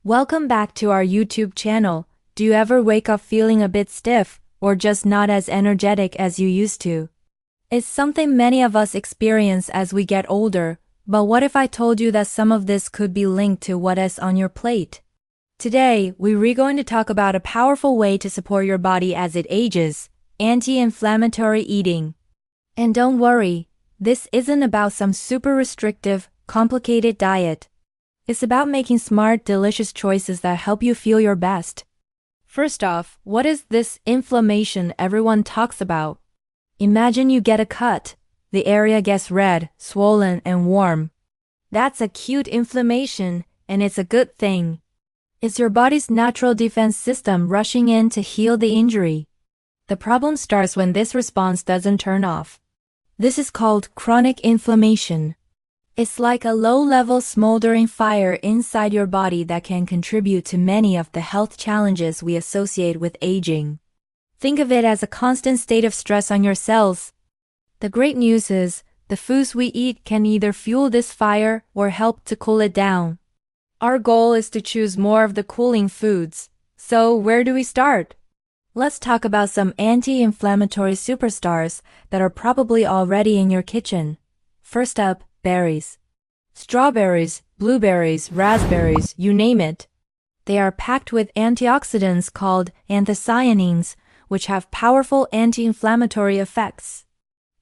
Welcome back to our YouTube channel. Do you ever wake up feeling a bit stiff or just not as energetic as you used to? It's something many of us experience as we get older, but what if I told you that some of this could be linked to what is on your plate? Today, we're going to talk about a powerful way to support your body as it ages, anti-inflammatory eating. And don't worry, this isn't about some super restrictive, complicated diet. It's about making smart, delicious choices that help you feel your best. First off, what is this inflammation everyone talks about? Imagine you get a cut. The area gets red, swollen, and warm. That's acute inflammation, and it's a good thing. It's your body's natural defense system rushing in to heal the injury. The problem starts when this response doesn't turn off. This is called chronic inflammation. It's like a low-level smoldering fire inside your body that can contribute to many of the health challenges we associate with aging. Think of it as a constant state of stress on your cells. The great news is, the foods we eat can either fuel this fire or help to cool it down. Our goal is to choose more of the cooling foods. So where do we start? Let's talk about some anti-inflammatory superstars that are probably already in your kitchen. First up, berries. Strawberries, blueberries, raspberries, you name it. They are packed with antioxidants called anthocyanins, which have powerful anti-inflammatory effects.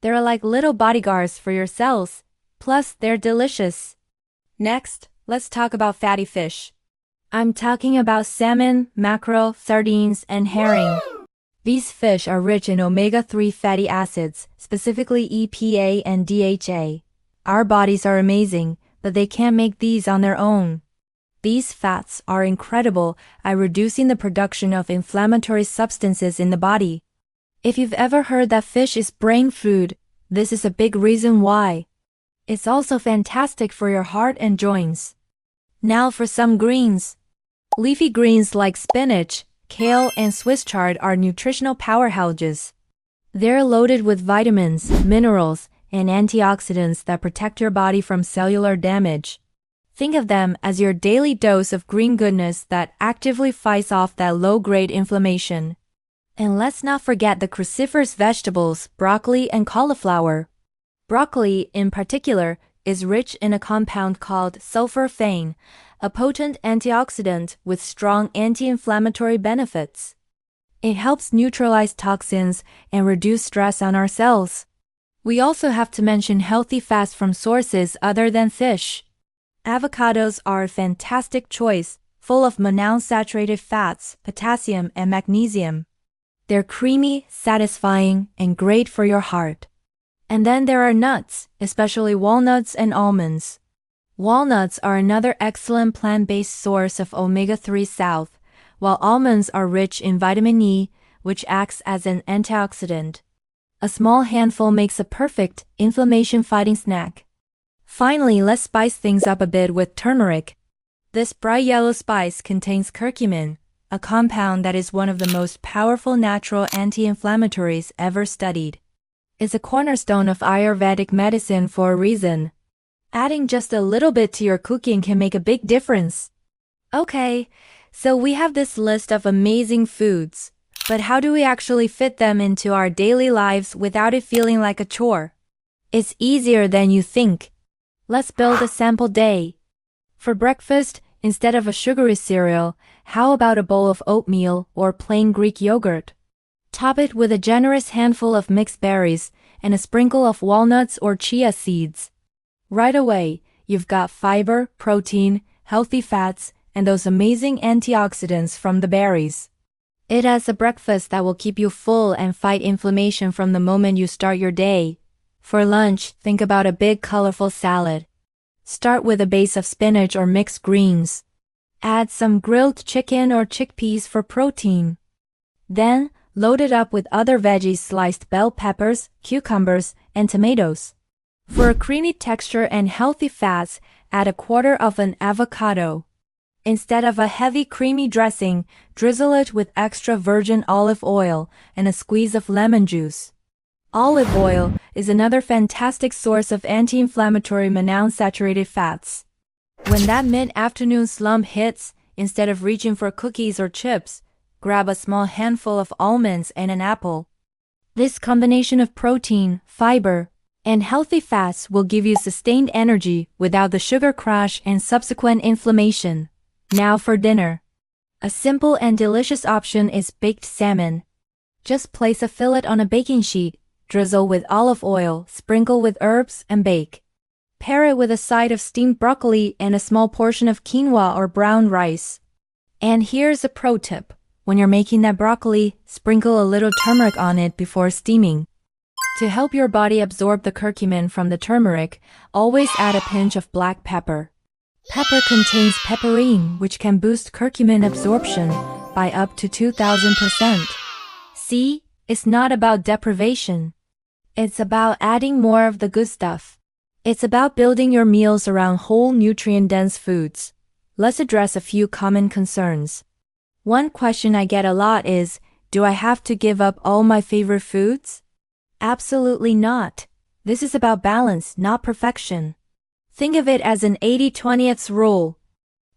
They're like little bodyguards for your cells, plus they're delicious. Next, let's talk about fatty fish. I'm talking about salmon, mackerel, sardines, and herring. These fish are rich in omega-3 fatty acids, specifically EPA and DHA. Our bodies are amazing, but they can't make these on their own. These fats are incredible at reducing the production of inflammatory substances in the body. If you've ever heard that fish is brain food, this is a big reason why. It's also fantastic for your heart and joints. Now for some greens. Leafy greens like spinach, kale, and Swiss chard are nutritional powerhouses. They're loaded with vitamins, minerals, and antioxidants that protect your body from cellular damage. Think of them as your daily dose of green goodness that actively fights off that low-grade inflammation. And let's not forget the cruciferous vegetables, broccoli and cauliflower. Broccoli, in particular, is rich in a compound called sulforaphane, a potent antioxidant with strong anti-inflammatory benefits. It helps neutralize toxins and reduce stress on our cells. We also have to mention healthy fats from sources other than fish. Avocados are a fantastic choice, full of monounsaturated fats, potassium, and magnesium. They're creamy, satisfying, and great for your heart. And then there are nuts, especially walnuts and almonds. Walnuts are another excellent plant-based source of omega-3, while almonds are rich in vitamin E, which acts as an antioxidant. A small handful makes a perfect inflammation-fighting snack. Finally, let's spice things up a bit with turmeric. This bright yellow spice contains curcumin, a compound that is one of the most powerful natural anti-inflammatories ever studied. It's a cornerstone of Ayurvedic medicine for a reason. Adding just a little bit to your cooking can make a big difference. Okay, so we have this list of amazing foods. But how do we actually fit them into our daily lives without it feeling like a chore? It's easier than you think. Let's build a sample day. For breakfast, instead of a sugary cereal, how about a bowl of oatmeal or plain Greek yogurt? Top it with a generous handful of mixed berries and a sprinkle of walnuts or chia seeds. Right away, you've got fiber, protein, healthy fats, and those amazing antioxidants from the berries. It has a breakfast that will keep you full and fight inflammation from the moment you start your day. For lunch, think about a big colorful salad. Start with a base of spinach or mixed greens. Add some grilled chicken or chickpeas for protein. Then, load it up with other veggies, sliced bell peppers, cucumbers, and tomatoes. For a creamy texture and healthy fats, add a quarter of an avocado. Instead of a heavy creamy dressing, drizzle it with extra virgin olive oil and a squeeze of lemon juice. Olive oil is another fantastic source of anti-inflammatory monounsaturated fats. When that mid-afternoon slump hits, instead of reaching for cookies or chips, grab a small handful of almonds and an apple. This combination of protein, fiber, and healthy fats will give you sustained energy without the sugar crash and subsequent inflammation. Now for dinner. A simple and delicious option is baked salmon. Just place a fillet on a baking sheet, drizzle with olive oil, sprinkle with herbs, and bake. Pair it with a side of steamed broccoli and a small portion of quinoa or brown rice. And here's a pro tip. When you're making that broccoli, sprinkle a little turmeric on it before steaming. To help your body absorb the curcumin from the turmeric, always add a pinch of black pepper. Pepper contains pepperine, which can boost curcumin absorption by up to 2000%. See, it's not about deprivation. It's about adding more of the good stuff. It's about building your meals around whole nutrient-dense foods. Let's address a few common concerns. One question I get a lot is, do I have to give up all my favorite foods? Absolutely not. This is about balance, not perfection. Think of it as an 80-20 rule.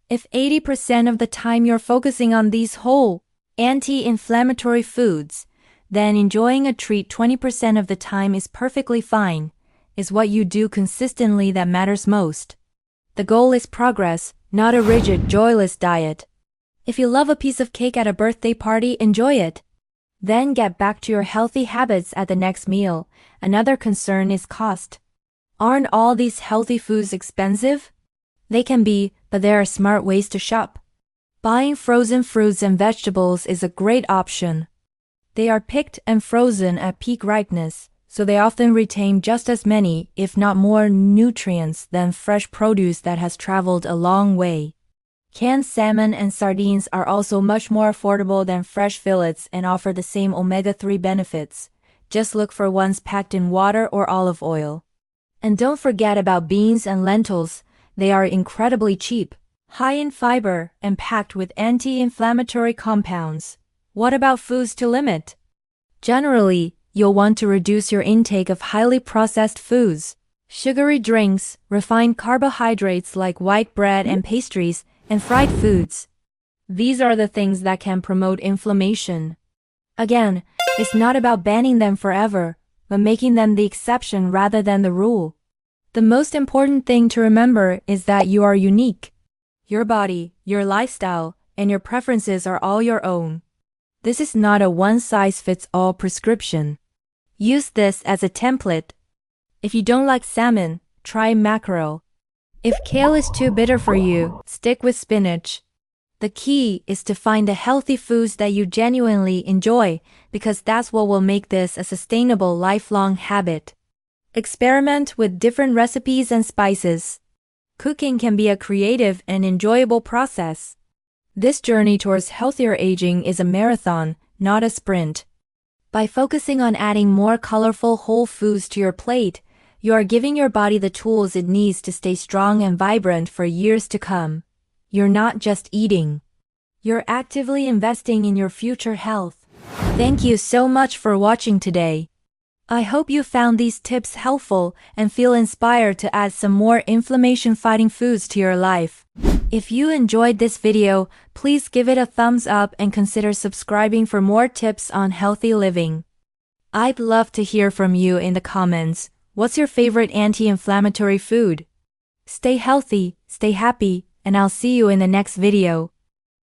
If 80% of the time you're focusing on these whole, anti-inflammatory foods, then enjoying a treat 20% of the time is perfectly fine. Is what you do consistently that matters most. The goal is progress, not a rigid, joyless diet. If you love a piece of cake at a birthday party, enjoy it. Then get back to your healthy habits at the next meal. Another concern is cost. Aren't all these healthy foods expensive? They can be, but there are smart ways to shop. Buying frozen fruits and vegetables is a great option. They are picked and frozen at peak ripeness, so they often retain just as many, if not more, nutrients than fresh produce that has traveled a long way. Canned salmon and sardines are also much more affordable than fresh fillets and offer the same omega-3 benefits. Just look for ones packed in water or olive oil. And don't forget about beans and lentils. They are incredibly cheap, high in fiber, and packed with anti-inflammatory compounds. What about foods to limit? Generally, you'll want to reduce your intake of highly processed foods, sugary drinks, refined carbohydrates like white bread and pastries, and fried foods. These are the things that can promote inflammation. Again, it's not about banning them forever, but making them the exception rather than the rule. The most important thing to remember is that you are unique. Your body, your lifestyle, and your preferences are all your own. This is not a one-size-fits-all prescription. Use this as a template. If you don't like salmon, try mackerel. If kale is too bitter for you, stick with spinach. The key is to find the healthy foods that you genuinely enjoy, because that's what will make this a sustainable lifelong habit. Experiment with different recipes and spices. Cooking can be a creative and enjoyable process. This journey towards healthier aging is a marathon, not a sprint. By focusing on adding more colorful whole foods to your plate, you are giving your body the tools it needs to stay strong and vibrant for years to come. You're not just eating. You're actively investing in your future health. Thank you so much for watching today. I hope you found these tips helpful and feel inspired to add some more inflammation-fighting foods to your life. If you enjoyed this video, please give it a thumbs up and consider subscribing for more tips on healthy living. I'd love to hear from you in the comments. What's your favorite anti-inflammatory food? Stay healthy, stay happy, and I'll see you in the next video.